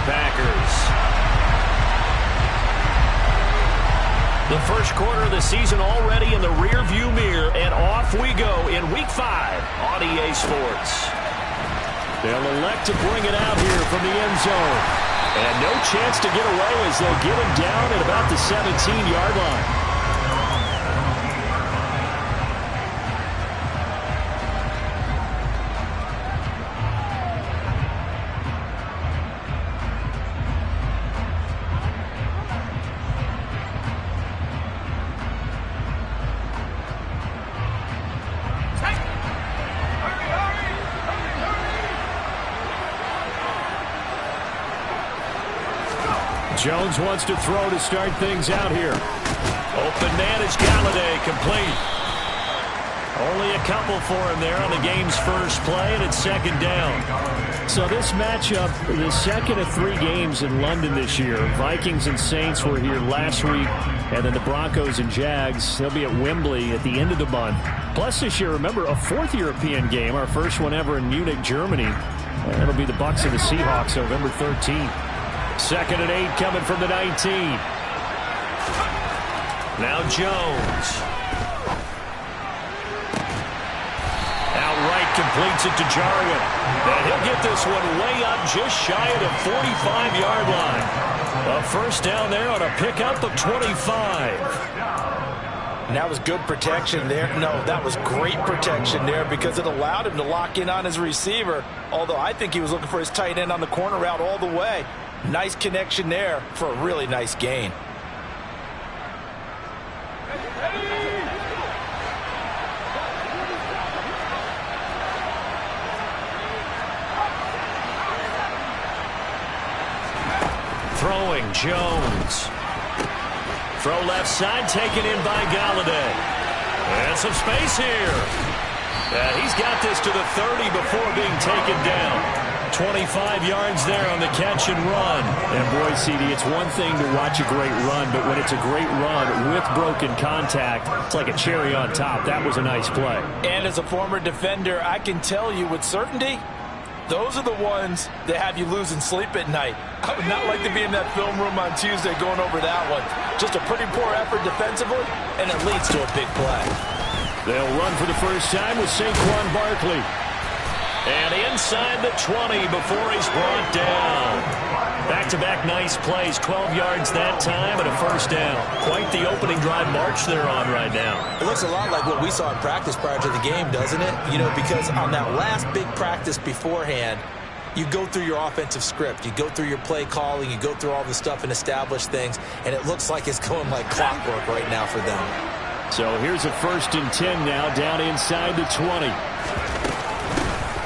Packers. The first quarter of the season already in the rearview mirror, and off we go in Week 5 on EA Sports. They'll elect to bring it out here from the end zone. And no chance to get away as they'll get him down at about the 17-yard line. Jones wants to throw to start things out here. Open man is Galladay, complete. Only a couple for him there on the game's first play, and it's second down. So this matchup, the second of 3 games in London this year. Vikings and Saints were here last week, and then the Broncos and Jags, they'll be at Wembley at the end of the month. Plus this year, remember, a 4th European game, our first one ever in Munich, Germany. And it'll be the Bucs and the Seahawks November 13th. Second and 8 coming from the 19. Now Jones. Outright completes it to Jarwin. And he'll get this one way up just shy of the 45-yard line. A first down there on a pickup of 25. And that was good protection there. No, that was great protection there because it allowed him to lock in on his receiver. Although I think he was looking for his tight end on the corner route all the way. Nice connection there for a really nice gain. Throwing Jones. Throw left side, taken in by Galladay. And some space here. He's got this to the 30 before being taken down. 25 yards there on the catch and run. And boy, CD, it's one thing to watch a great run, but when it's a great run with broken contact, it's like a cherry on top. That was a nice play. And as a former defender, I can tell you with certainty, those are the ones that have you losing sleep at night. I would not like to be in that film room on Tuesday going over that one. Just a pretty poor effort defensively, and it leads to a big play. They'll run for the first time with Saquon Barkley. And inside the 20 before he's brought down. Back-to-back nice plays, 12 yards that time and a first down. Quite the opening drive march they're on right now. It looks a lot like what we saw in practice prior to the game, doesn't it? You know, because on that last big practice beforehand, you go through your offensive script. You go through your play calling. You go through all the stuff and establish things. And it looks like it's going like clockwork right now for them. So here's a 1st and 10 now down inside the 20.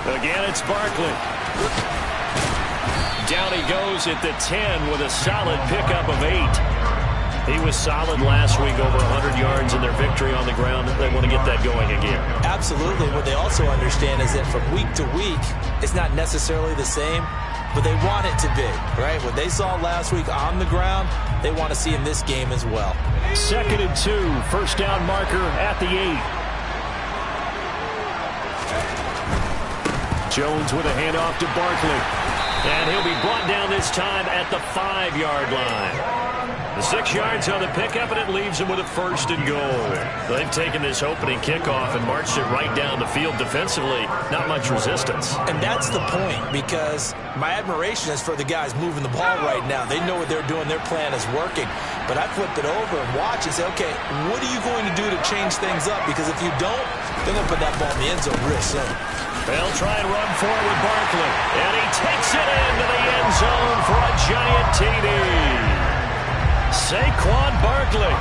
Again, it's Barkley. Down he goes at the 10 with a solid pickup of 8. He was solid last week, over 100 yards in their victory on the ground. They want to get that going again. Absolutely. What they also understand is that from week to week, it's not necessarily the same, but they want it to be, right? What they saw last week on the ground, they want to see in this game as well. 2nd and 2, first down marker at the 8. Jones with a handoff to Barkley. And he'll be brought down this time at the 5-yard line. The 6 yards on the pickup, and it leaves him with a 1st and goal. They've taken this opening kickoff and marched it right down the field defensively. Not much resistance. And that's the point, because my admiration is for the guys moving the ball right now. They know what they're doing. Their plan is working. But I flip it over and watch and say, okay, what are you going to do to change things up? Because if you don't, they're going to put that ball in the end zone real soon. They'll try and run forward with Barkley. And he takes it into the end zone for a giant TD. Saquon Barkley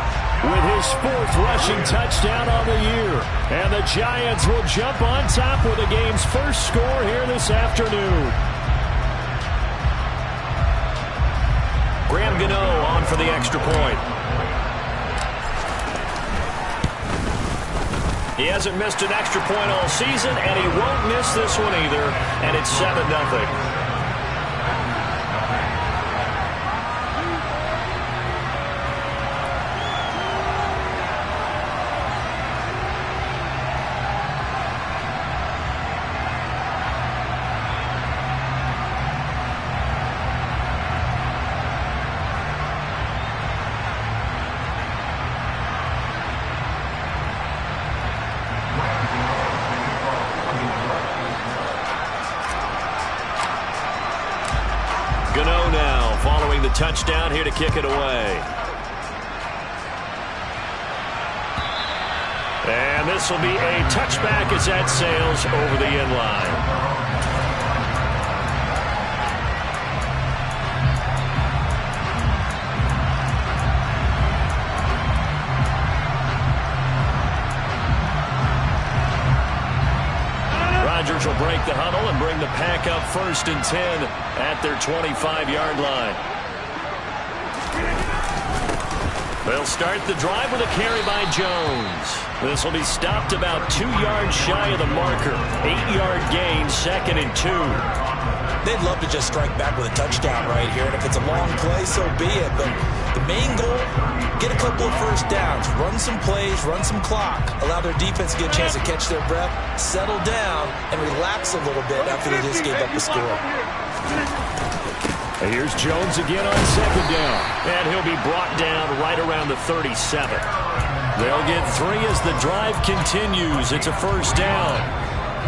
with his 4th rushing touchdown on the year. And the Giants will jump on top with the game's first score here this afternoon. Graham Gano on for the extra point. He hasn't missed an extra point all season, and he won't miss this one either. And it's 7-0. Gano now following the touchdown here to kick it away. And this will be a touchback as that sails over the end line. Will break the huddle and bring the pack up 1st and 10 at their 25-yard line. They'll start the drive with a carry by Jones. This will be stopped about 2 yards shy of the marker. 8-yard gain, 2nd and 2. They'd love to just strike back with a touchdown right here, and if it's a long play, so be it. But the main goal, get a couple of first downs, run some plays, run some clock, allow their defense to get a chance to catch their breath, settle down, and relax a little bit after they just gave up a score. And here's Jones again on 2nd down, and he'll be brought down right around the 37. They'll get 3 as the drive continues. It's a 1st down.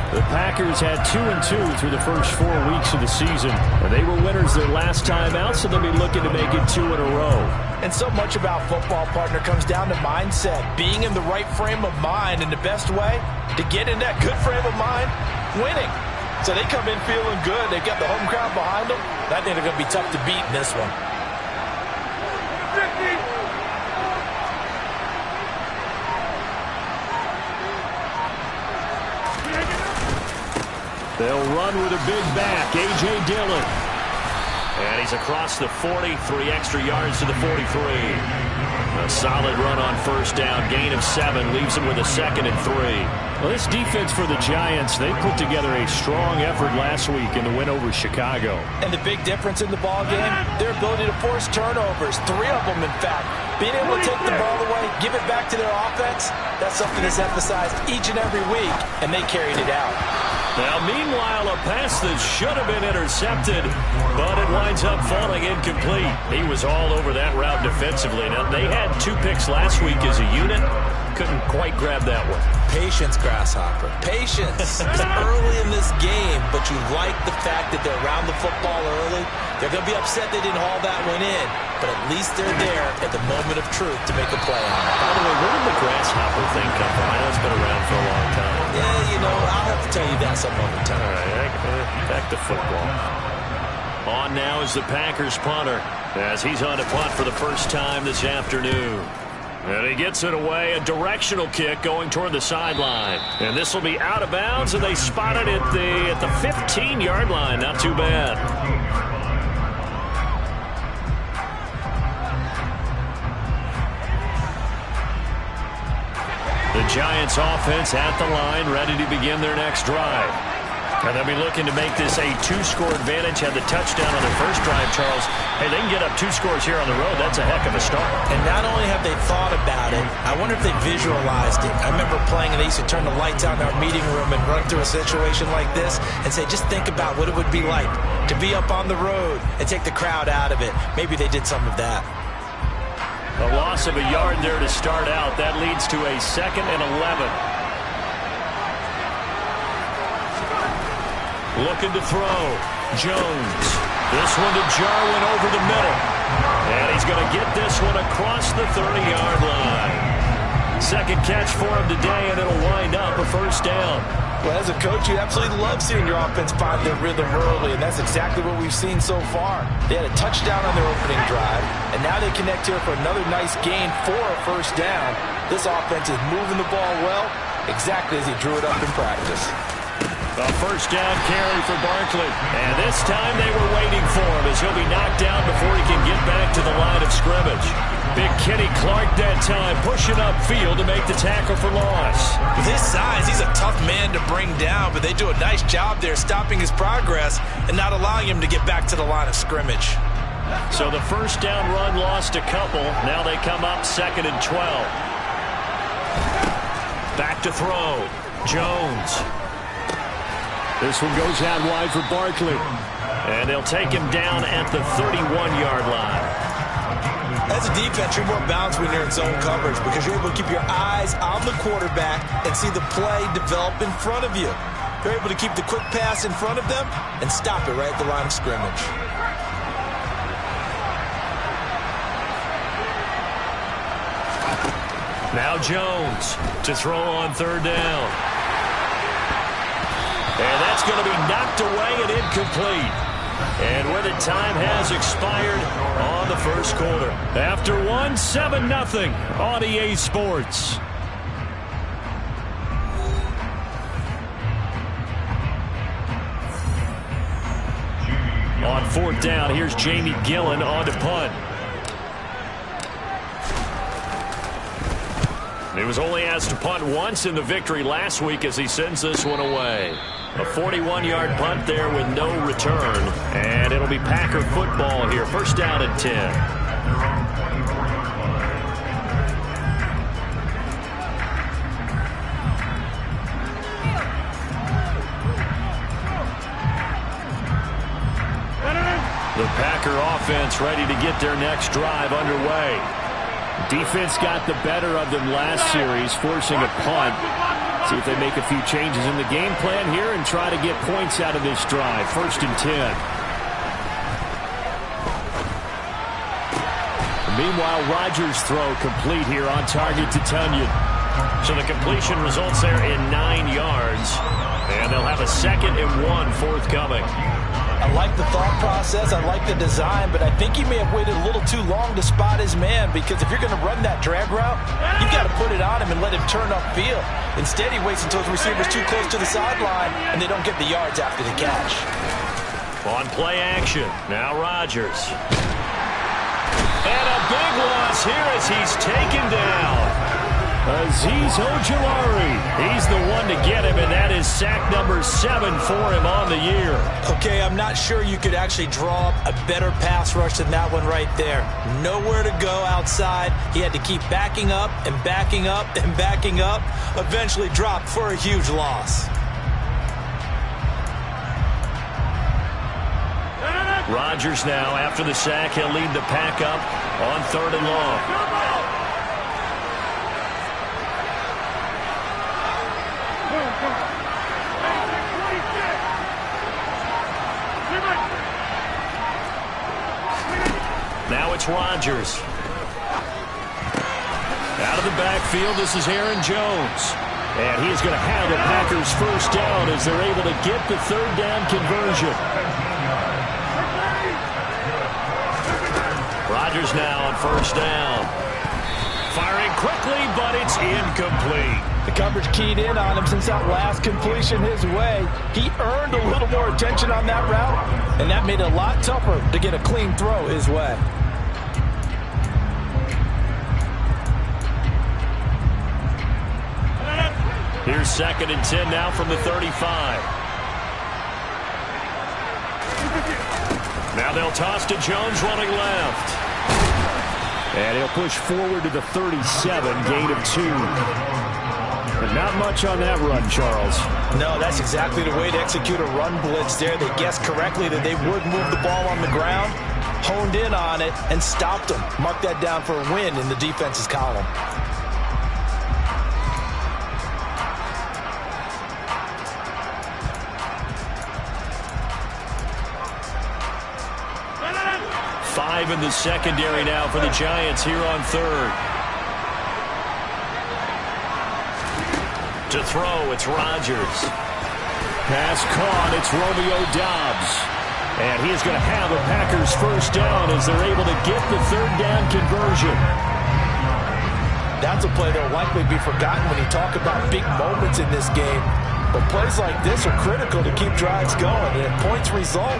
The Packers had 2-2 through the first 4 weeks of the season, and they were winners their last time out, so they'll be looking to make it 2 in a row. And so much about football, partner, comes down to mindset, being in the right frame of mind, and the best way to get in that good frame of mind, winning. So they come in feeling good. They've got the home crowd behind them. I think they're going to be tough to beat in this one. They'll run with a big back, A.J. Dillon. And he's across the 40, 3 extra yards to the 43. A solid run on 1st down, gain of 7, leaves him with a 2nd and 3. Well, this defense for the Giants, they put together a strong effort last week in the win over Chicago. And the big difference in the ball game, their ability to force turnovers, 3 of them, in fact. Being able to take the ball away, give it back to their offense, that's something that's emphasized each and every week, and they carried it out. Now, meanwhile, a pass that should have been intercepted, but it winds up falling incomplete. He was all over that route defensively. Now, they had 2 picks last week as a unit. Couldn't quite grab that one. Patience, Grasshopper. Patience. It's early in this game, but you like the fact that they're around the football early. They're going to be upset they didn't haul that one in, but at least they're there at the moment of truth to make a play on it. By the way, where did the Grasshopper thing come from? I know it's been around for a long time. Yeah, you know, I'll have to tell you that some other time. All right, back to football. On now is the Packers punter, as he's on to punt for the first time this afternoon. And he gets it away, a directional kick going toward the sideline. And this will be out of bounds, and they spot it at the 15-yard line. Not too bad. The Giants offense at the line, ready to begin their next drive. And they'll be looking to make this a 2-score advantage. Had the touchdown on their first drive, Charles. Hey, they can get up 2 scores here on the road. That's a heck of a start. And not only have they thought about it, I wonder if they visualized it. I remember playing, and they used to turn the lights out in our meeting room and run through a situation like this and say, just think about what it would be like to be up on the road and take the crowd out of it. Maybe they did some of that. A loss of a yard there to start out. That leads to a 2nd and 11. Looking to throw. Jones. This one to Jarwin over the middle. And he's going to get this one across the 30-yard line. 2nd catch for him today, and it'll wind up a 1st down. Well, as a coach, you absolutely love seeing your offense find their rhythm early, and that's exactly what we've seen so far. They had a touchdown on their opening drive, and now they connect here for another nice gain for a 1st down. This offense is moving the ball well, exactly as he drew it up in practice. A 1st down carry for Barkley. And this time they were waiting for him as he'll be knocked down before he can get back to the line of scrimmage. Big Kenny Clark that time pushing upfield to make the tackle for loss. With his size, he's a tough man to bring down, but they do a nice job there stopping his progress and not allowing him to get back to the line of scrimmage. So the 1st down run lost a couple. Now they come up 2nd and 12. Back to throw. Jones. This one goes out wide for Barkley. And they'll take him down at the 31-yard line. As a defense, you're more balanced when you're in zone coverage because you're able to keep your eyes on the quarterback and see the play develop in front of you. You're able to keep the quick pass in front of them and stop it right at the line of scrimmage. Now Jones to throw on third down. And that's going to be knocked away and incomplete. And with it, time has expired on the first quarter. After 7-0 on EA Sports. On fourth down, here's Jamie Gillen on to punt. He was only asked to punt once in the victory last week as he sends this one away. A 41-yard punt there with no return. And it'll be Packer football here. First down and 10. The Packer offense ready to get their next drive underway. Defense got the better of them last series, forcing a punt. See if they make a few changes in the game plan here and try to get points out of this drive. First and 10. Meanwhile, Rodgers' throw complete here on target to Tunyon. So the completion results there in 9 yards. And they'll have a 2nd and 1 forthcoming. I like the thought process. I like the design, but I think he may have waited a little too long to spot his man, because if you're going to run that drag route, you've got to put it on him and let him turn upfield. Instead, he waits until his receiver's too close to the sideline, and they don't get the yards after the catch. On play action, now Rodgers. And a big loss here as he's taken down. Azeez Ojulari. He's the one to get him, and that is sack number 7 for him on the year. Okay, I'm not sure you could actually draw up a better pass rush than that one right there. Nowhere to go outside. He had to keep backing up and backing up and backing up. Eventually dropped for a huge loss. Rodgers now, after the sack, he'll lead the pack up on 3rd and long. Now it's Rodgers. Out of the backfield, this is Aaron Jones. And he is going to have the Packers first down as they're able to get the 3rd down conversion. Rodgers now on first down. Firing quickly, but it's incomplete. The coverage keyed in on him since that last completion his way. He earned a little more attention on that route, and that made it a lot tougher to get a clean throw his way. Here's 2nd and 10 now from the 35. Now they'll toss to Jones running left. And he'll push forward to the 37, gain of 2. But not much on that run, Charles. No, that's exactly the way to execute a run blitz there. They guessed correctly that they would move the ball on the ground, honed in on it, and stopped them. Mark that down for a win in the defense's column. Five in the secondary now for the Giants here on 3rd. To throw, it's Rodgers. Pass caught, it's Romeo Doubs. And he is going to have the Packers first down as they're able to get the 3rd down conversion. That's a play that will likely be forgotten when you talk about big moments in this game. But plays like this are critical to keep drives going. And if points result,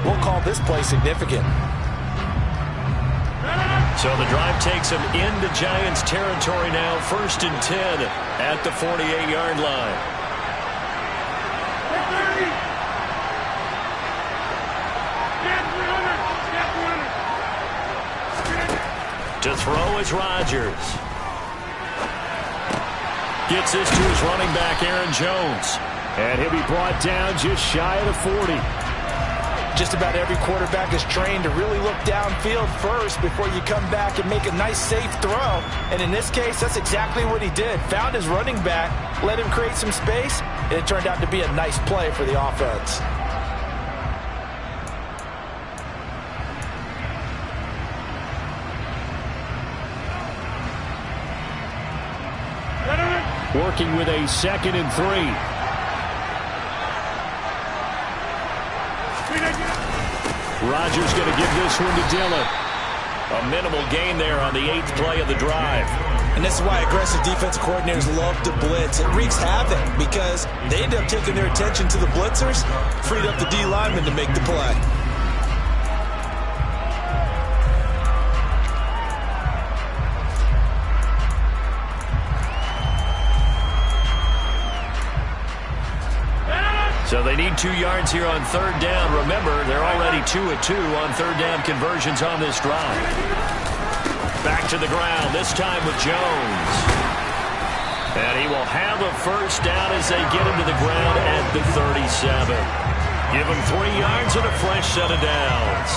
we'll call this play significant. So the drive takes him into Giants territory now. 1st and 10 at the 48-yard line. To throw is Rodgers. Gets this to his running back, Aaron Jones. And he'll be brought down just shy of the 40. Just about every quarterback is trained to really look downfield first before you come back and make a nice, safe throw. And in this case, that's exactly what he did. Found his running back, let him create some space, and it turned out to be a nice play for the offense. working with a 2nd and 3. Rodgers going to give this one to Dillon. A minimal gain there on the 8th play of the drive. And this is why aggressive defensive coordinators love to blitz. It wreaks havoc because they end up taking their attention to the blitzers, freed up the D lineman to make the play. So they need 2 yards here on 3rd down. Remember, they're already 2 of 2 on 3rd down conversions on this drive. Back to the ground, this time with Jones. And he will have a 1st down as they get him to the ground at the 37. Give him 3 yards and a fresh set of downs.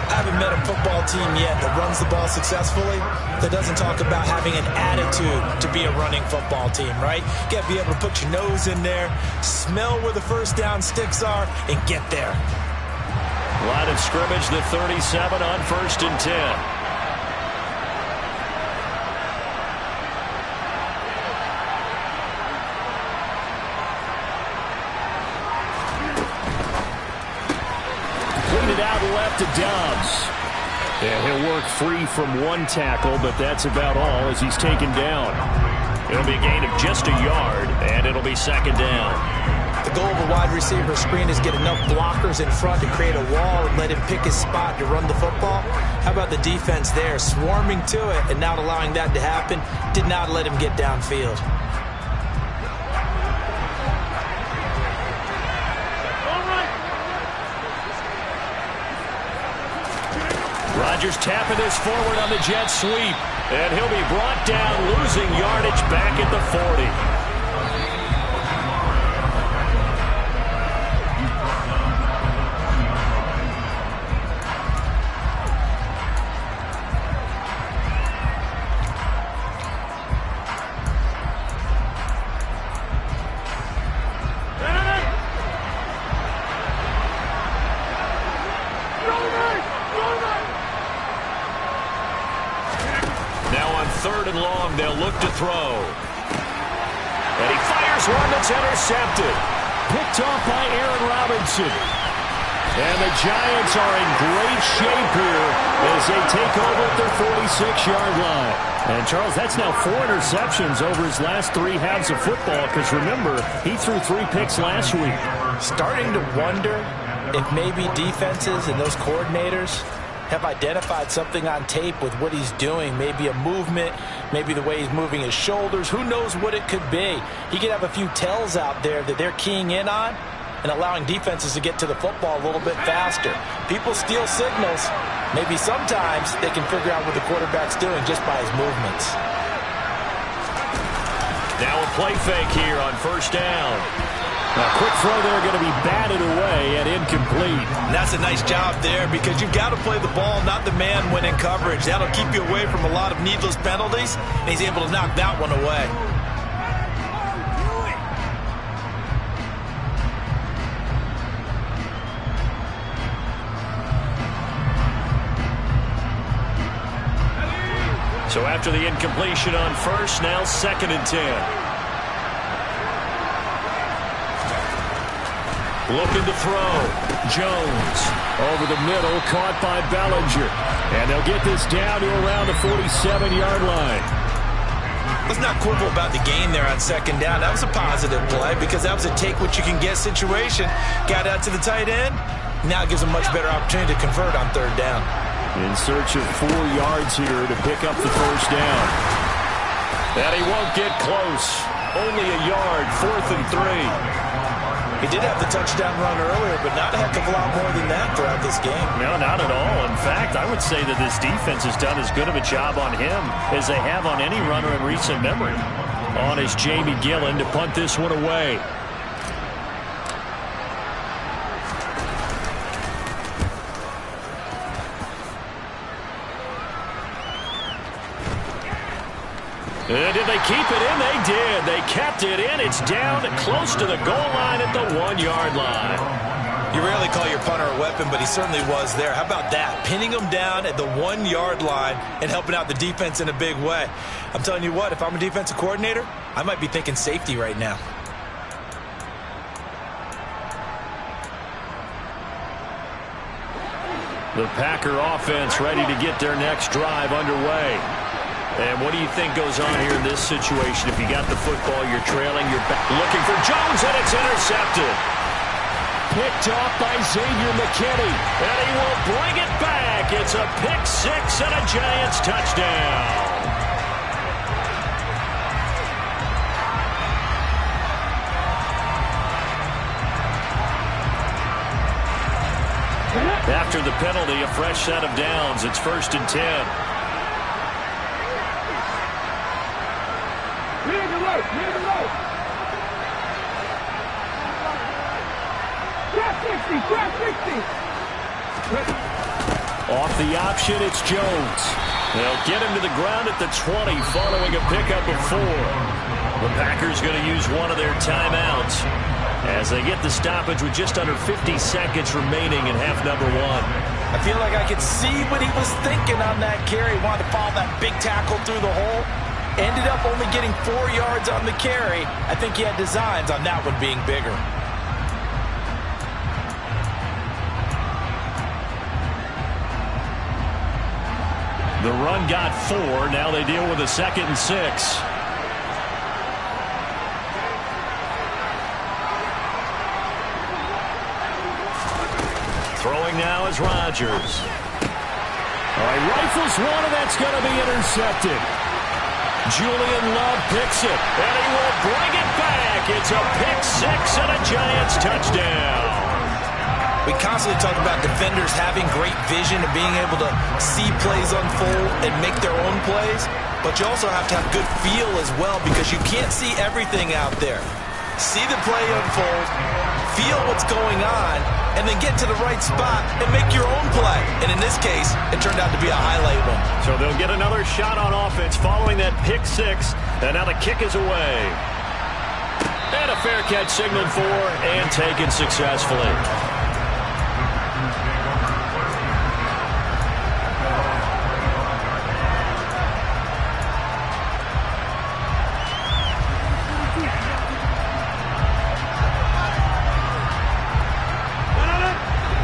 I haven't met a football team yet that runs the ball successfully that doesn't talk about having an attitude to be a running football team, right? You got to be able to put your nose in there, smell where the 1st down sticks are, and get there. Line of scrimmage, the 37 on 1st and 10. Out left to Dobbs. And he'll work free from 1 tackle, but that's about all as he's taken down. It'll be a gain of just a yard, and it'll be 2nd down. The goal of a wide receiver screen is get enough blockers in front to create a wall and let him pick his spot to run the football. How about the defense there, swarming to it and not allowing that to happen? Did not let him get downfield. Rodgers tapping this forward on the jet sweep. And he'll be brought down, losing yardage back at the 40. They'll look to throw. And he fires one that's intercepted. Picked off by Aaron Robinson. And the Giants are in great shape here as they take over at their 46-yard line. And, Charles, that's now 4 interceptions over his last 3 halves of football because, remember, he threw 3 picks last week. Starting to wonder if maybe defenses and those coordinators have identified something on tape with what he's doing. Maybe a movement, maybe the way he's moving his shoulders. Who knows what it could be? He could have a few tells out there that they're keying in on and allowing defenses to get to the football a little bit faster. People steal signals. Maybe sometimes they can figure out what the quarterback's doing just by his movements. Now a play fake here on 1st down. A quick throw there going to be batted away and incomplete. And that's a nice job there because you've got to play the ball, not the man when in coverage. That'll keep you away from a lot of needless penalties, and he's able to knock that one away. So after the incompletion on 1st, now 2nd and 10. Looking to throw. Jones over the middle, caught by Bellinger. And they'll get this down to around the 47-yard line. Let's not quibble about the gain there on 2nd down. That was a positive play because that was a take-what-you-can-get situation. Got out to the tight end. Now it gives a much better opportunity to convert on 3rd down. In search of 4 yards here to pick up the 1st down. And he won't get close. Only a yard, 4th and 3. He did have the touchdown run earlier, but not a heck of a lot more than that throughout this game. No, not at all. In fact, I would say that this defense has done as good of a job on him as they have on any runner in recent memory. On is Jamie Gillen to punt this one away. And did they keep it in? They did. They kept it in. It's down close to the goal line at the 1-yard line. You rarely call your punter a weapon, but he certainly was there. How about that? Pinning him down at the 1-yard line and helping out the defense in a big way. I'm telling you what, if I'm a defensive coordinator, I might be thinking safety right now. The Packer offense ready to get their next drive underway. And what do you think goes on here in this situation? If you got the football, you're trailing, you're back looking for Jones, and it's intercepted. Picked off by Xavier McKinney, and he will bring it back. It's a pick six and a Giants touchdown. After the penalty, a fresh set of downs. It's 1st and 10. Off the option, it's Jones. They'll get him to the ground at the 20 following a pickup of 4. The Packers going to use one of their timeouts as they get the stoppage with just under 50 seconds remaining in half number 1. I feel like I could see what he was thinking on that carry. Wanted to follow that big tackle through the hole. Ended up only getting 4 yards on the carry. I think he had designs on that one being bigger. The run got 4. Now they deal with a 2nd and 6. Throwing now is Rodgers. All right, rifles one, and that's going to be intercepted. Julian Love picks it, and he will bring it back. It's a pick six and a Giants touchdown. We constantly talk about defenders having great vision and being able to see plays unfold and make their own plays, but you also have to have good feel as well because you can't see everything out there. See the play unfold, feel what's going on, and then get to the right spot and make your own play. And in this case, it turned out to be a highlight one. So they'll get another shot on offense following that pick six, and now the kick is away. And a fair catch signaled for and taken successfully.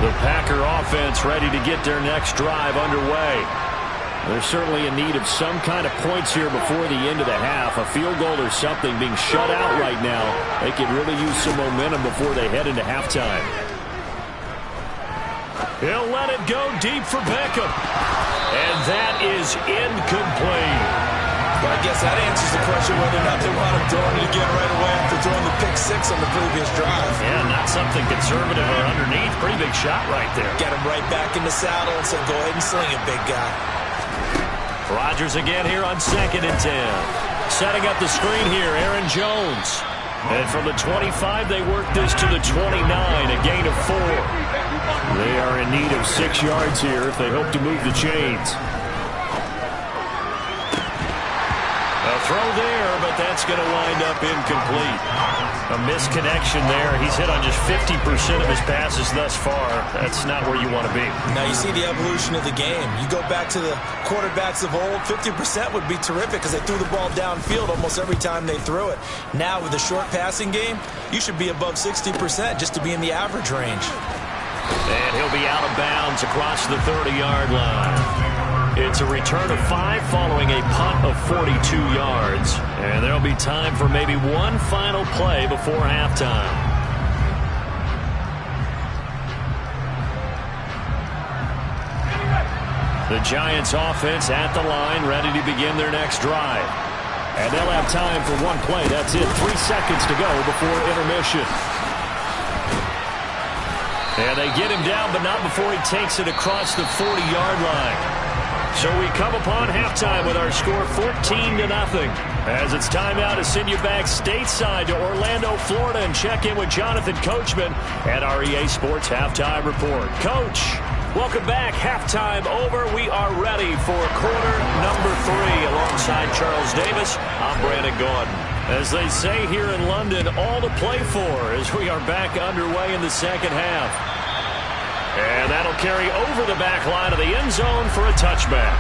The Packer offense ready to get their next drive underway. They're certainly in need of some kind of points here before the end of the half. A field goal or something being shut out right now. They could really use some momentum before they head into halftime. He'll let it go deep for Beckham. And that is incomplete. But I guess that answers the question whether or not they want him throwing it again right away after throwing the pick six on the previous drive. Yeah, not something conservative or underneath. Pretty big shot right there. Got him right back in the saddle and said, go ahead and sling it, big guy. Rodgers again here on 2nd and 10. Setting up the screen here, Aaron Jones. And from the 25, they work this to the 29, a gain of 4. They are in need of 6 yards here if they hope to move the chains. A throw there, but that's going to wind up incomplete. A misconnection there. He's hit on just 50% of his passes thus far. That's not where you want to be. Now you see the evolution of the game. You go back to the quarterbacks of old, 50% would be terrific because they threw the ball downfield almost every time they threw it. Now with the short passing game, you should be above 60% just to be in the average range. And he'll be out of bounds across the 30-yard line. It's a return of 5 following a punt of 42 yards. And there'll be time for maybe one final play before halftime. The Giants offense at the line, ready to begin their next drive. And they'll have time for one play. That's it. 3 seconds to go before intermission. And they get him down, but not before he takes it across the 40-yard line. So we come upon halftime with our score 14-0. As it's time now to send you back stateside to Orlando, Florida, and check in with Jonathan Coachman at our EA Sports Halftime Report. Coach, welcome back. Halftime over. We are ready for quarter number 3. Alongside Charles Davis, I'm Brandon Gaudin. As they say here in London, all to play for as we are back underway in the second half. And that'll carry over the back line of the end zone for a touchback.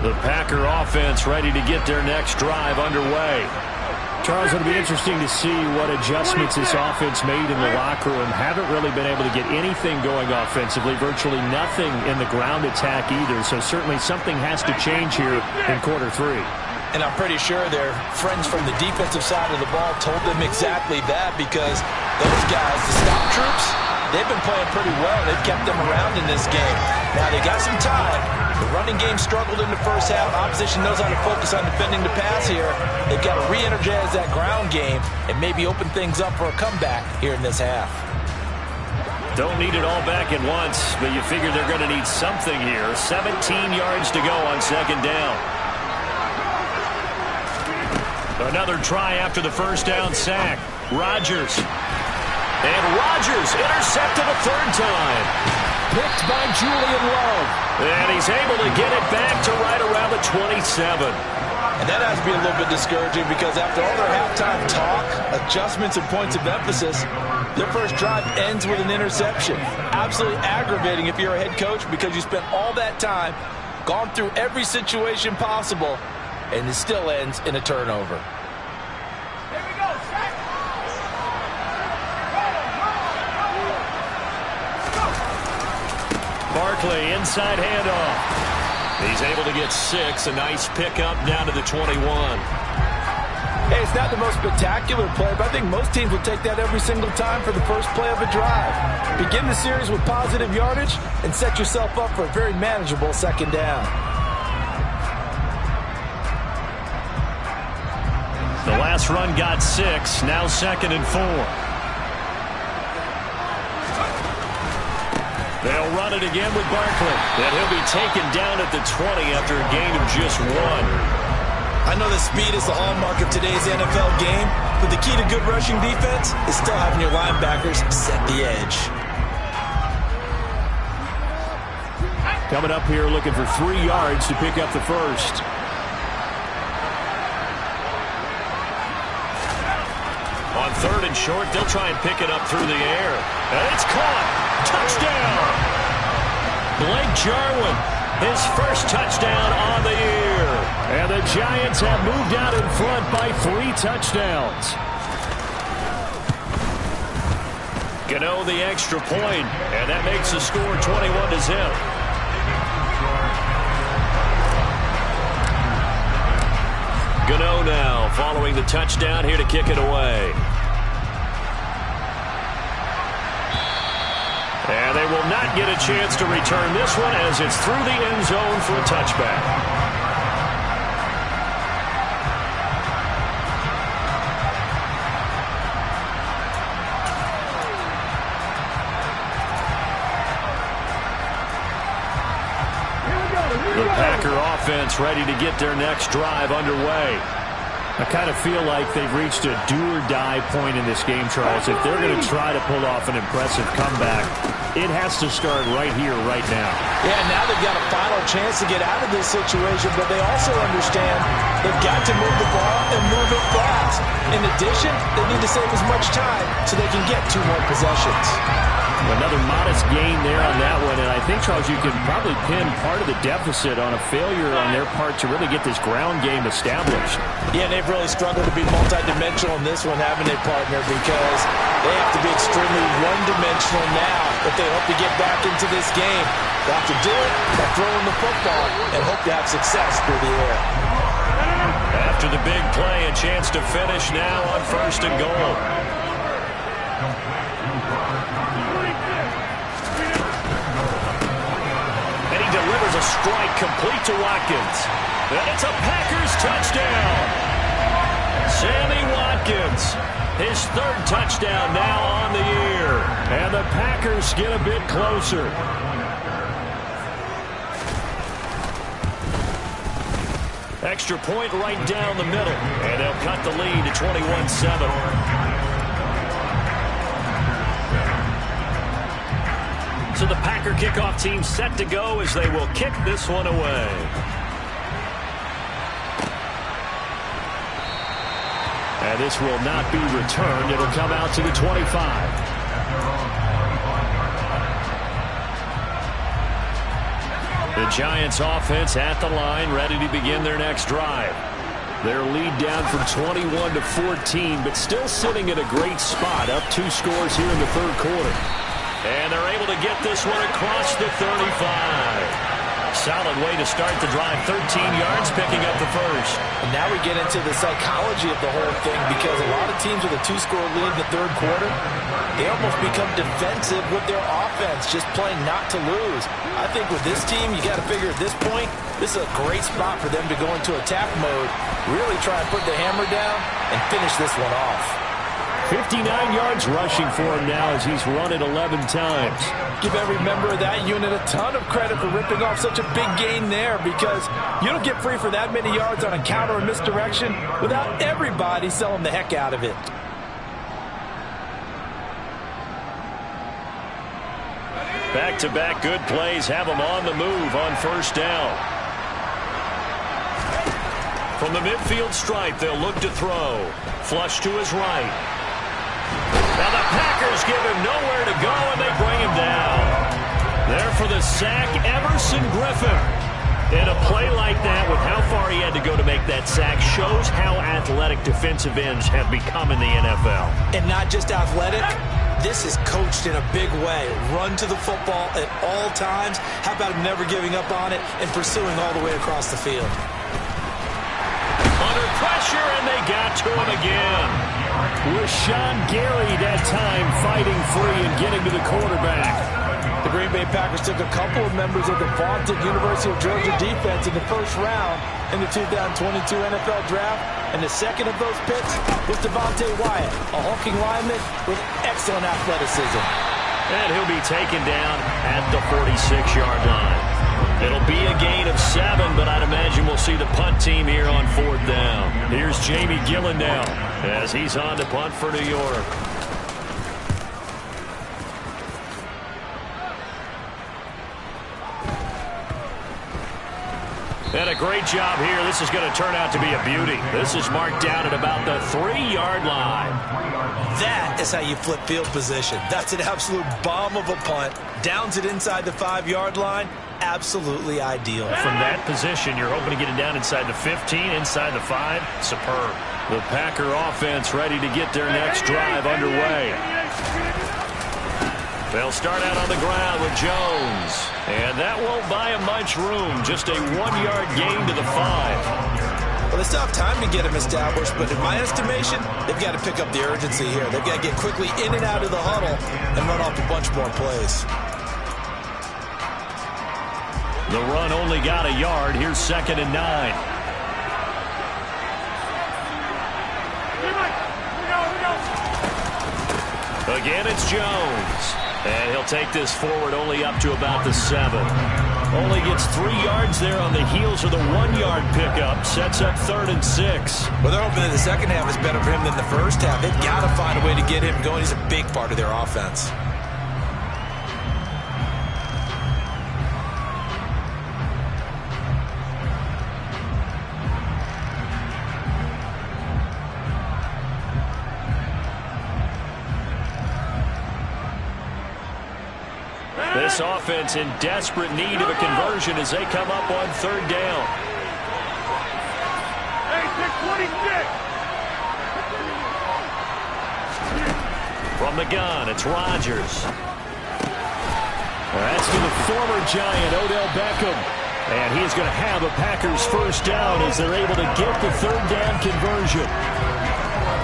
The Packer offense ready to get their next drive underway. Charles, it'll be interesting to see what adjustments this offense made in the locker room. Haven't really been able to get anything going offensively, virtually nothing in the ground attack either. So certainly something has to change here in quarter three. And I'm pretty sure their friends from the defensive side of the ball told them exactly that, because those guys, the stop troops, they've been playing pretty well. They've kept them around in this game. Now they got some time. The running game struggled in the first half. Opposition knows how to focus on defending the pass here. They've got to re-energize that ground game and maybe open things up for a comeback here in this half. Don't need it all back at once, but you figure they're going to need something here. 17 yards to go on second down. Another try after the first down sack. Rodgers. And Rodgers intercepted a third time. Picked by Julian Love. And he's able to get it back to right around the 27. And that has to be a little bit discouraging, because after all their halftime talk, adjustments, and points of emphasis, their first drive ends with an interception. Absolutely aggravating if you're a head coach, because you spent all that time, gone through every situation possible, and it still ends in a turnover. Barkley, inside handoff. He's able to get 6. A nice pickup down to the 21. Hey, it's not the most spectacular play, but I think most teams will take that every single time for the first play of a drive. Begin the series with positive yardage and set yourself up for a very manageable second down. The last run got 6. Now 2nd and 4. They'll run it again with Barkley. And he'll be taken down at the 20 after a gain of just 1. I know that speed is the hallmark of today's NFL game, but the key to good rushing defense is still having your linebackers set the edge. Coming up here looking for 3 yards to pick up the first. On 3rd and short, they'll try and pick it up through the air. And it's caught. Touchdown! Blake Jarwin, his first touchdown on the year. And the Giants have moved out in front by 3 touchdowns. Gano the extra point, and that makes the score 21-0. Gano now following the touchdown here to kick it away. And they will not get a chance to return this one, as it's through the end zone for a touchback. The Packer offense ready to get their next drive underway. I kind of feel like they've reached a do-or-die point in this game, Charles. If they're going to try to pull off an impressive comeback, it has to start right here, right now. Yeah, now they've got a final chance to get out of this situation, but they also understand they've got to move the ball and move it fast. In addition, they need to save as much time so they can get 2 more possessions. Another modest gain there on that one, and I think, Charles, you can probably pin part of the deficit on a failure on their part to really get this ground game established. Yeah, they've really struggled to be multidimensional in this one, having a partner, because they have to be extremely one-dimensional now if they hope to get back into this game. They have to do it by throwing the football and hope to have success through the air. After the big play, a chance to finish now on 1st and goal. And he delivers a strike complete to Watkins. And it's a Packers touchdown. Sammy Watkins, his 3rd touchdown now on the year. And the Packers get a bit closer. Extra point right down the middle. And they'll cut the lead to 21-7. So the Packer kickoff team set to go as they will kick this one away. And this will not be returned. It'll come out to the 25. The Giants offense at the line, ready to begin their next drive. Their lead down from 21 to 14, but still sitting at a great spot, up 2 scores here in the third quarter. And they're able to get this one across the 35. Solid way to start the drive, 13 yards, picking up the first. And now we get into the psychology of the whole thing, because a lot of teams with a 2-score lead in the third quarter, they almost become defensive with their offense, just playing not to lose. I think with this team, you got to figure at this point, this is a great spot for them to go into attack mode, really try and put the hammer down and finish this one off. 59 yards rushing for him now as he's run it 11 times. Give every member of that unit a ton of credit for ripping off such a big gain there, because you don't get free for that many yards on a counter or misdirection without everybody selling the heck out of it. Back-to-back good plays have them on the move on first down. From the midfield stripe, they'll look to throw. Flush to his right. Now the Packers give him nowhere to go, and they bring him down. There for the sack, Everson Griffin. And a play like that, with how far he had to go to make that sack, shows how athletic defensive ends have become in the NFL. And not just athletic, this is coached in a big way. Run to the football at all times. How about him never giving up on it and pursuing all the way across the field? Under pressure, and they got to him again. Rashawn Gary that time fighting free and getting to the quarterback. The Green Bay Packers took a couple of members of the vaunted University of Georgia defense in the first round in the 2022 NFL Draft, and the second of those picks was Devontae Wyatt, a hulking lineman with excellent athleticism. And he'll be taken down at the 46-yard line. It'll be a gain of 7, but I'd imagine we'll see the punt team here on 4th down. Here's Jamie Gillen now as he's on to punt for New York. And a great job here. This is going to turn out to be a beauty. This is marked down at about the 3-yard line. That is how you flip field position. That's an absolute bomb of a punt. Downs it inside the 5-yard line. Absolutely ideal. From that position, you're hoping to get it down inside the 15, inside the 5. Superb. The Packer offense ready to get their next drive underway. They'll start out on the ground with Jones. And that won't buy him much room. Just a 1-yard gain to the 5. Well, they still have time to get him established, but in my estimation, they've got to pick up the urgency here. They've got to get quickly in and out of the huddle and run off a bunch more plays. The run only got a yard. Here's 2nd and 9. Again, it's Jones. And he'll take this forward only up to about the 7. Only gets 3 yards there on the heels of the 1-yard pickup. Sets up 3rd and 6. Well, they're hoping that the second half is better for him than the first half. They've got to find a way to get him going. He's a big part of their offense. This offense in desperate need of a conversion as they come up on 3rd down. From the gun, it's Rodgers. That's to the former Giant, Odell Beckham. And he is going to have a Packers first down as they're able to get the 3rd down conversion.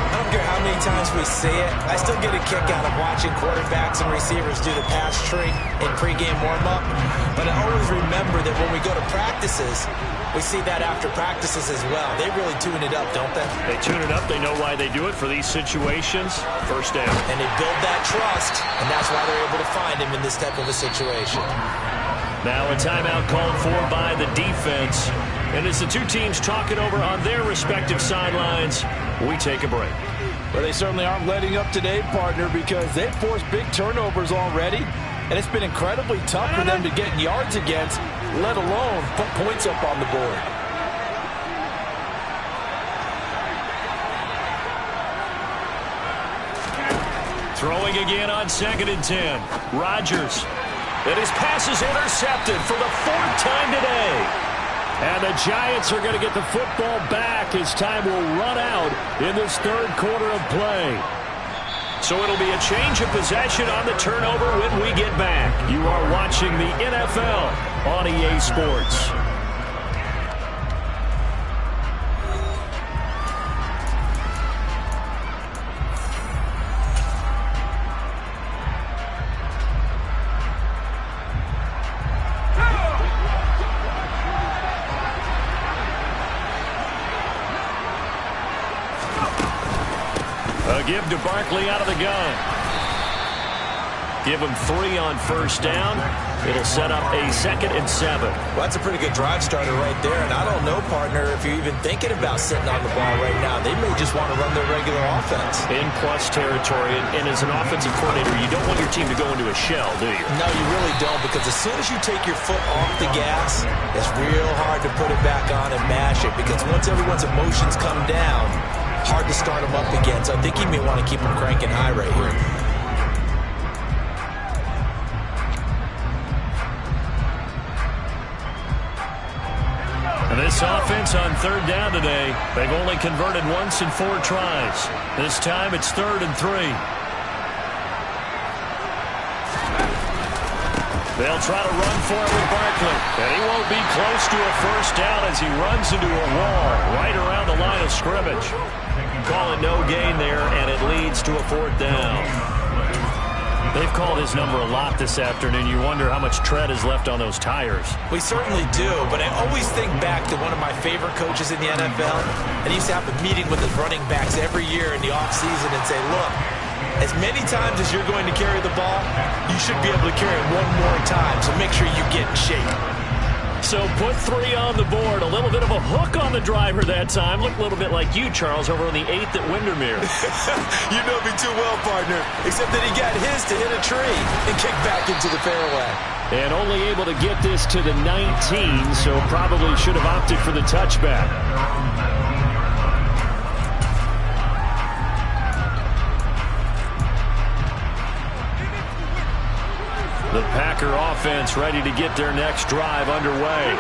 I don't care how many times we say it, I still get a kick out of watching quarterbacks and receivers do the pass tree in pregame warm-up. But I always remember that when we go to practices, we see that after practices as well. They really tune it up, don't they? They tune it up. They know why they do it for these situations. First down. And they build that trust, and that's why they're able to find him in this type of a situation. Now a timeout called for by the defense. And as the two teams talk it over on their respective sidelines, we take a break. Well, they certainly aren't letting up today, partner, because they've forced big turnovers already. And it's been incredibly tough for them to get yards against, let alone put points up on the board. Throwing again on 2nd and 10. Rodgers. And his pass is intercepted for the 4th time today. And the Giants are going to get the football back as time will run out in this 3rd quarter of play. So it'll be a change of possession on the turnover when we get back. You are watching the NFL on EA Sports. Give to Barkley out of the gun. Give him 3 on 1st down. It'll set up a 2nd and 7. Well, that's a pretty good drive starter right there. And I don't know, partner, if you're even thinking about sitting on the ball right now. They may just want to run their regular offense. In plus territory. And as an offensive coordinator, you don't want your team to go into a shell, do you? No, you really don't. Because as soon as you take your foot off the gas, it's real hard to put it back on and mash it. Because once everyone's emotions come down, hard to start them up again. So I think you may want to keep them cranking high right here. And this offense on 3rd down today, they've only converted once in 4 tries. This time it's 3rd and 3. They'll try to run for it with Barkley. And he won't be close to a 1st down as he runs into a wall right around the line of scrimmage. Call it no gain there, and it leads to a 4th down. They've called his number a lot this afternoon. You wonder how much tread is left on those tires. We certainly do, but I always think back to one of my favorite coaches in the NFL. And he used to have a meeting with his running backs every year in the offseason and say, look, as many times as you're going to carry the ball, you should be able to carry it 1 more time, so make sure you get in shape. So put 3 on the board. A little bit of a hook on the driver that time. Looked a little bit like you, Charles, over on the 8th at Windermere. You know me too well, partner, except that he got his to hit a tree and kick back into the fairway. And only able to get this to the 19, so probably should have opted for the touchback. The Packer offense ready to get their next drive underway.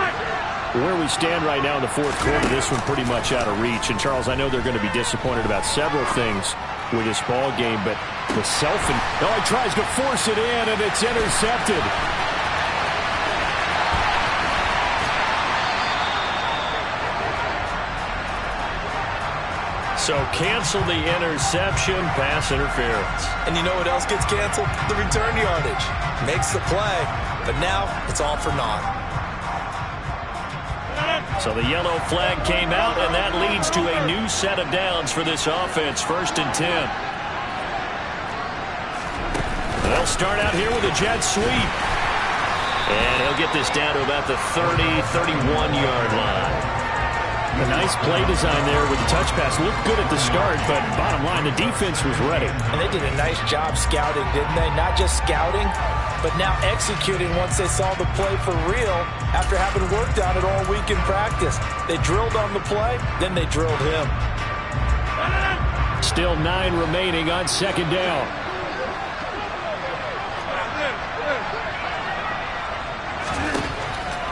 Where we stand right now in the 4th quarter, this one pretty much out of reach. And, Charles, I know they're going to be disappointed about several things with this ball game, but the he tries to force it in, and it's intercepted. So cancel the interception, pass interference. And you know what else gets canceled? The return yardage. Makes the play, but now it's all for naught. So the yellow flag came out, and that leads to a new set of downs for this offense, 1st and 10. They'll start out here with a jet sweep. And he'll get this down to about the 30, 31-yard line. A nice play design there with the touch pass. Looked good at the start, but bottom line, the defense was ready. And they did a nice job scouting, didn't they? Not just scouting, but now executing once they saw the play for real after having worked on it all week in practice. They drilled on the play, then they drilled him. Still 9 remaining on 2nd down.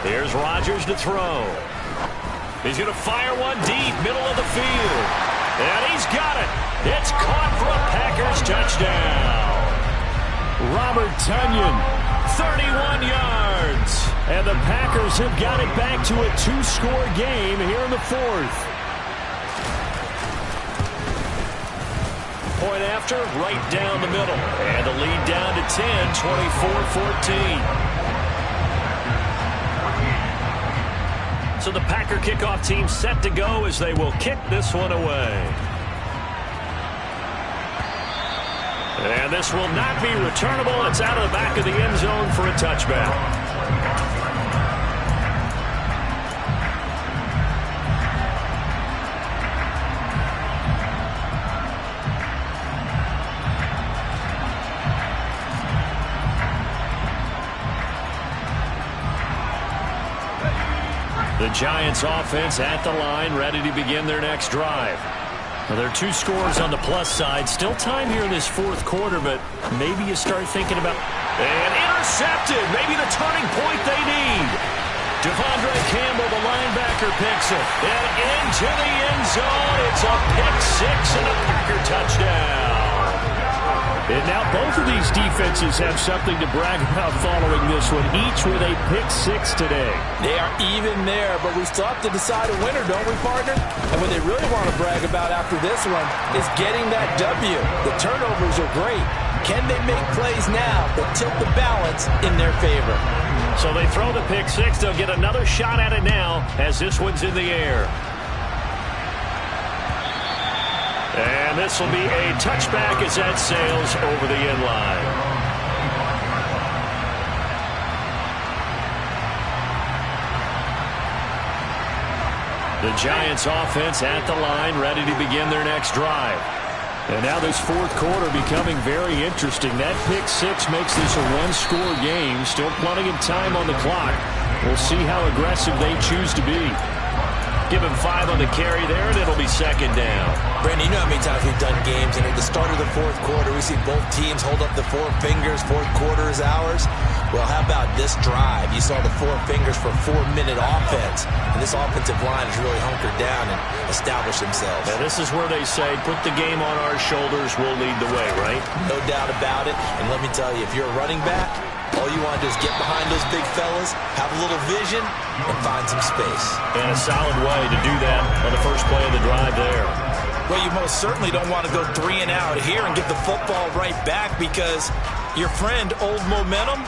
Here's Rodgers to throw. He's going to fire one deep, middle of the field. And he's got it. It's caught for a Packers touchdown. Robert Tonyan, 31 yards. And the Packers have got it back to a 2-score game here in the 4th. Point after, right down the middle. And the lead down to 10, 24-14. So the Packer kickoff team set to go as they will kick this one away. And this will not be returnable. It's out of the back of the end zone for a touchback. The Giants offense at the line, ready to begin their next drive. Well, there are 2 scores on the plus side. Still time here in this fourth quarter, but maybe you start thinking about... And intercepted! Maybe the turning point they need. Devondre Campbell, the linebacker, picks it. And into the end zone. It's a pick-6 and a Packer touchdown. And now both of these defenses have something to brag about following this one, each with a pick-6 today. They are even there, but we still have to decide a winner, don't we, partner? And what they really want to brag about after this one is getting that W. The turnovers are great. Can they make plays now that tilt the balance in their favor? So they throw the pick-6. They'll get another shot at it now as this one's in the air. And this will be a touchback as that sails over the end line. The Giants offense at the line, ready to begin their next drive. And now this fourth quarter becoming very interesting. That pick-6 makes this a one-score game. Still plenty of time on the clock. We'll see how aggressive they choose to be. Give him 5 on the carry there, and it'll be second down. Brandon, you know how many times we've done games, and at the start of the fourth quarter, we see both teams hold up the 4 fingers, fourth quarter is ours. Well, how about this drive? You saw the 4 fingers for a 4-minute offense, and this offensive line has really hunkered down and established themselves. Now, this is where they say, put the game on our shoulders, we'll lead the way, right? No doubt about it, and let me tell you, if you're a running back, all you want to do is get behind those big fellas, have a little vision, and find some space. And a solid way to do that on the first play of the drive there. Well, you most certainly don't want to go 3 and out here and get the football right back because your friend, Old Momentum,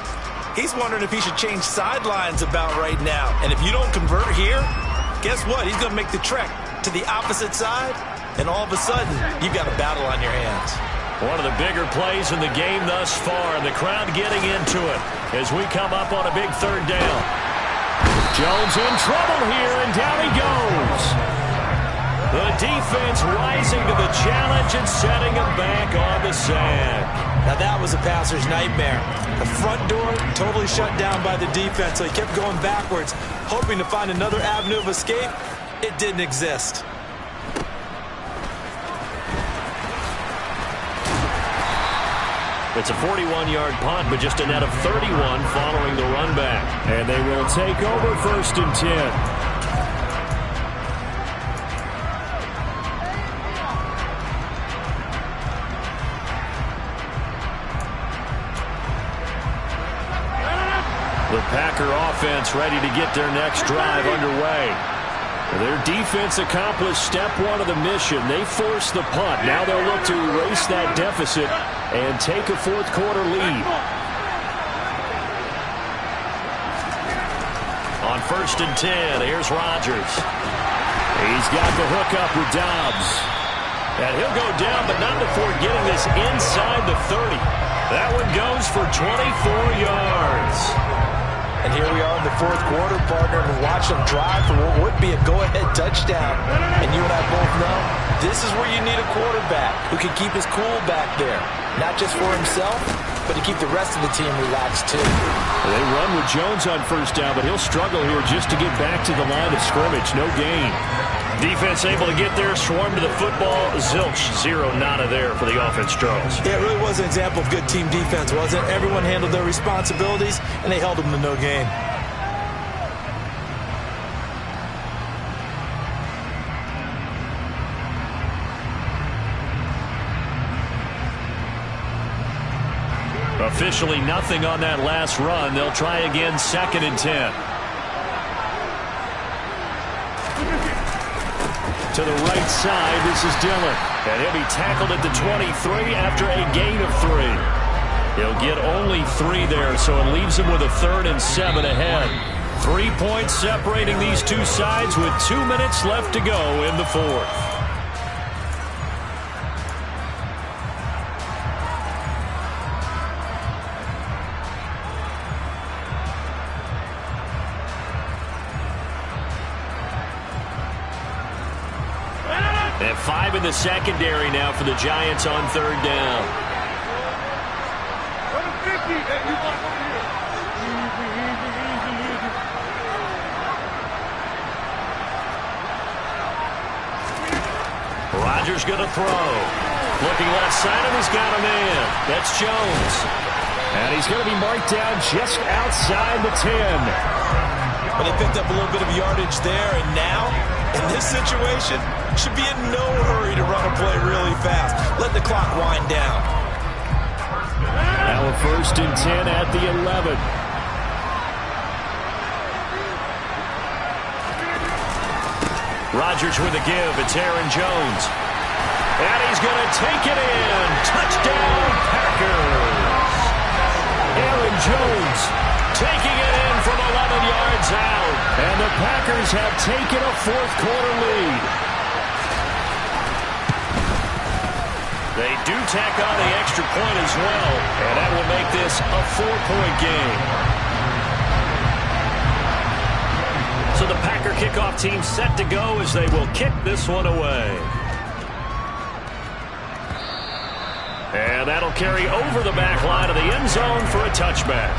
he's wondering if he should change sidelines about right now. And if you don't convert here, guess what? He's going to make the trek to the opposite side, and all of a sudden, you've got a battle on your hands. One of the bigger plays in the game thus far, and the crowd getting into it as we come up on a big third down. Jones in trouble here, and down he goes. The defense rising to the challenge and setting him back on the sack. Now that was a passer's nightmare. The front door totally shut down by the defense, so he kept going backwards, hoping to find another avenue of escape. It didn't exist. It's a 41-yard punt, but just a net of 31 following the run back. And they will take over 1st and 10. The Packer offense ready to get their next drive underway. Their defense accomplished step 1 of the mission. They forced the punt. Now they'll look to erase that deficit and take a fourth quarter lead. On 1st and 10, here's Rodgers. He's got the hook up with Dobbs. And he'll go down, but not before getting this inside the 30. That one goes for 24 yards. And here we are in the fourth quarter, partner, and watch them drive for what would be a go-ahead touchdown. And you and I both know this is where you need a quarterback who can keep his cool back there. Not just for himself, but to keep the rest of the team relaxed too. They run with Jones on 1st down, but he'll struggle here just to get back to the line of scrimmage. No gain. Defense able to get there, swarm to the football. Zilch, 0 nada there for the offense, Charles. Yeah, it really was an example of good team defense, wasn't it? Everyone handled their responsibilities, and they held them to no gain. Officially nothing on that last run. They'll try again 2nd and 10. To the right side, this is Dillon. And he'll be tackled at the 23 after a gain of 3. He'll get only 3 there, so it leaves him with a 3rd and 7 ahead. 3 points separating these two sides with 2 minutes left to go in the fourth. And 5 in the secondary now for the Giants on 3rd down. Rodgers going to throw. Looking left side, and he's got a man. That's Jones. And he's going to be marked down just outside the 10. But they picked up a little bit of yardage there, and now, in this situation, should be in no hurry to run a play really fast. Let the clock wind down. Now a 1st and 10 at the 11. Rodgers with a give. It's Aaron Jones. And he's going to take it in. Touchdown, Packers. Aaron Jones taking it in from 11 yards out. And the Packers have taken a 4th quarter lead. They do tack on the extra point as well, and that will make this a 4-point game. So the Packer kickoff team set to go as they will kick this one away. And that'll carry over the back line of the end zone for a touchback.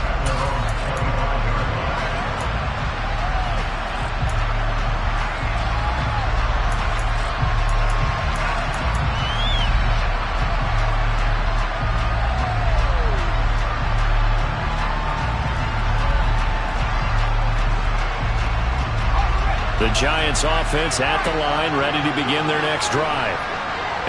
The Giants offense at the line, ready to begin their next drive.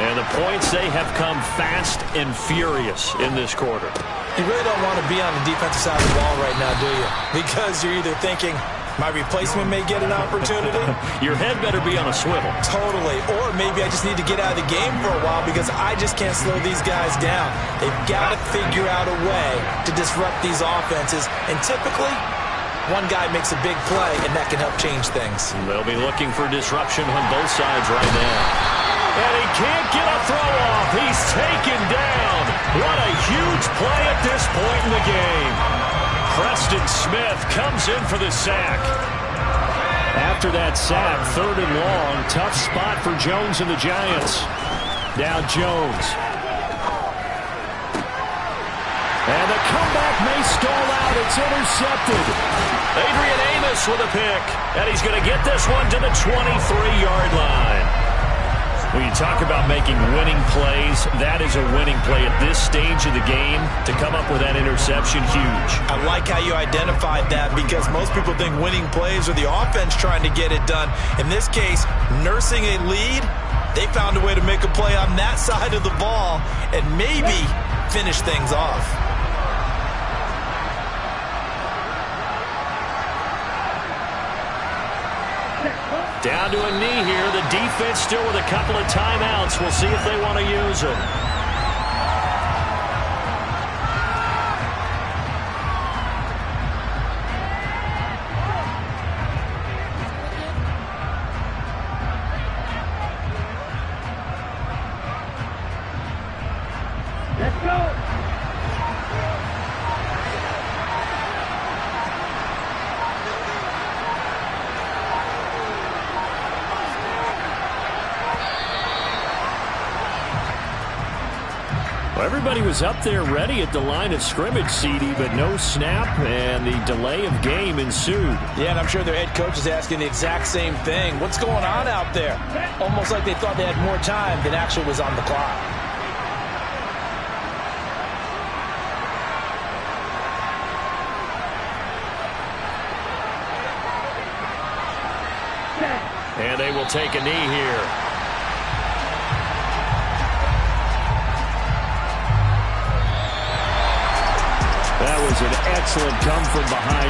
And the points, they have come fast and furious in this quarter. You really don't want to be on the defensive side of the ball right now, do you? Because you're either thinking, my replacement may get an opportunity. Your head better be on a swivel. Totally. Or maybe I just need to get out of the game for a while because I just can't slow these guys down. They've got to figure out a way to disrupt these offenses. And typically, one guy makes a big play, and that can help change things. They'll be looking for disruption on both sides right now. And he can't get a throw off. He's taken down. What a huge play at this point in the game. Preston Smith comes in for the sack. After that sack, 3rd and long, tough spot for Jones and the Giants. Now Jones. And the comeback may stall out. It's intercepted. Adrian Amos with a pick. And he's going to get this one to the 23-yard line. When you talk about making winning plays, that is a winning play at this stage of the game. To come up with that interception, huge. I like how you identified that because most people think winning plays are the offense trying to get it done. In this case, nursing a lead, they found a way to make a play on that side of the ball and maybe finish things off. Down to a knee here. The defense still with a couple of timeouts. We'll see if they want to use them. Let's go. Everybody was up there ready at the line of scrimmage, CD, but no snap, and the delay of game ensued. Yeah, and I'm sure their head coach is asking the exact same thing. What's going on out there? Almost like they thought they had more time than actually was on the clock. And they will take a knee here. That was an excellent come from behind.